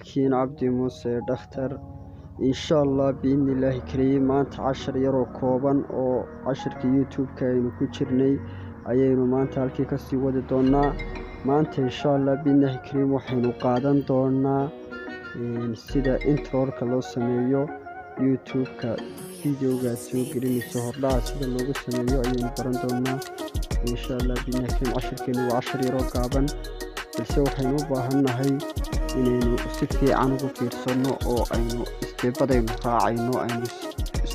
walaalkiin cabdi muuse dhakhtar insha allah biidni illaahi kariim maanta cashar yaroo kooban oo casharka youtube-ka aynu ku jirnay ayaynu maanta halkii kasii wadi doonaa. maanta insha allah biidnillaahi kariim waxaynu qaadan doonaa sida introolka loo sameeyo youtube-ka videogaad soo gelinayso hordhaca sida loogu sameeyo ayaynu baran doonaa insha allah biidnillaahi kariim. casharkeenu waa cashar yaroo gaaban balse waxaynu u baahannahay inaynu si fiican ugu fiirsano oo aynu isteebadaynu raacayno aynu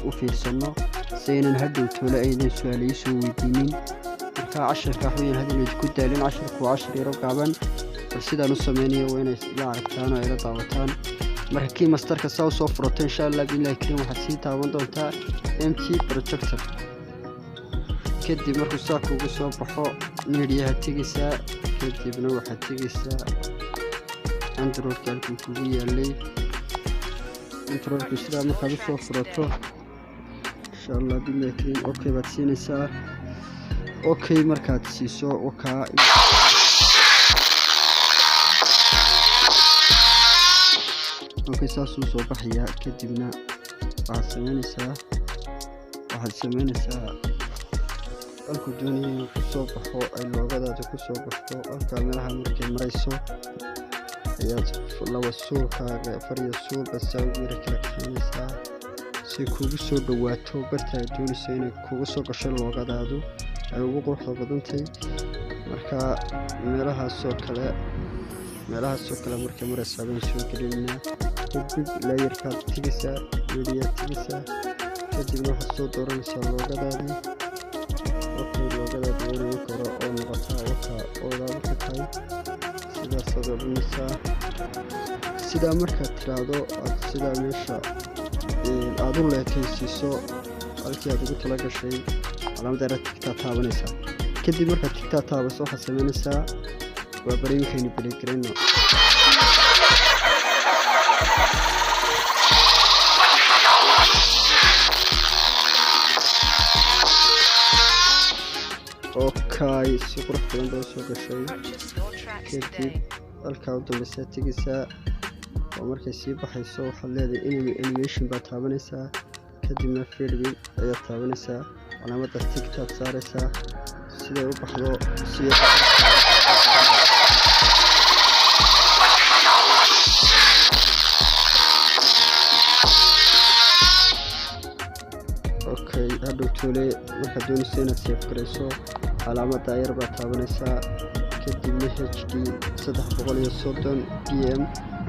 u fiirsano saynan hadhow toole aynan su-aal ii soo weydiinin. markaa casharka waxweyn hadaynu isku daalin, casharku waa cashar yaro gaaban bal sidaan u sameynayo waa inay ila aragtaan oo ila daawataan. marka kii mastarka saa u soo furato insha allah biidnillaahi kariim waxaad sii taaban doontaa mt projector. kadib markuu saa kuugu soo baxo mediaha tegaysaa, kadibna waxaad tegaysaa androidka halkuu kugu yaalay. androidku sidaa markaad usoo furato insha allah biidnillaahi kariim okay baad siinaysaa. okay markaad siiso wakaa okay saasuu soo baxayaa. kadibna waxaad sameynaysaa halkuu doonaya inuu kusoo baxo ay loogadaada kusoo baxdo halkaa meelaha markay marayso ayaad laba suulkaaga fariya suulba saa ugu yara kala kaxaynaysaa si kuugu soo dhawaato barta aad doonayso inay kugu soo gasho loogadaadu ay ugu quruxda badantay. markaa meelahaasoo kale markay maraysaa baynu soo gelinaynaa. kadib laayarkaad tegaysaa, mediyaad tegaysaa, kadibna waxaad soo dooranaysaa loogadaadii. loogadaad weynagu karo oo noqotaa wakaa oodaaba ka tahay sidaasaad odhanaysaa. sidaa markaad tiraahdo aad sidaa meesha aad u leekaysiiso halkii aad ugu tala gashay calaamada yaraad tigtaa taabanaysaa. kadib markaad tigtaa taabayso waxaad sameynaysaa waa barnaamijkaynu beligarayno. okay si qurux badan baa soo gashay. kadib halkaa u dambaysaa tegaysaa oo markay sii baxayso waxaad leedahay animation baad taabanaysaa. kadibna filming ayaad taabanaysaa, calaamada tigtaad saaraysaa siday u baxdo okay hadhow toole markaad doonayso inaad seef garayso calaamada yar baad taabanaysaa. kadibna hd 330 pm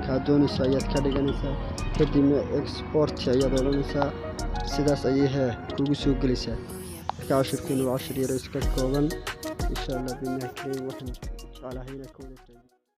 kaa doonayso ayaad ka dhiganaysaa. kadibna export ayaad odhanaysaa. sidaas ayay kugu soo gelaysaa. marka cashirkeenu waa cashar yaro iska kooban insha allah biidnillaahi kariim waxaan jeclahay inaan ka wada faa'iideysto.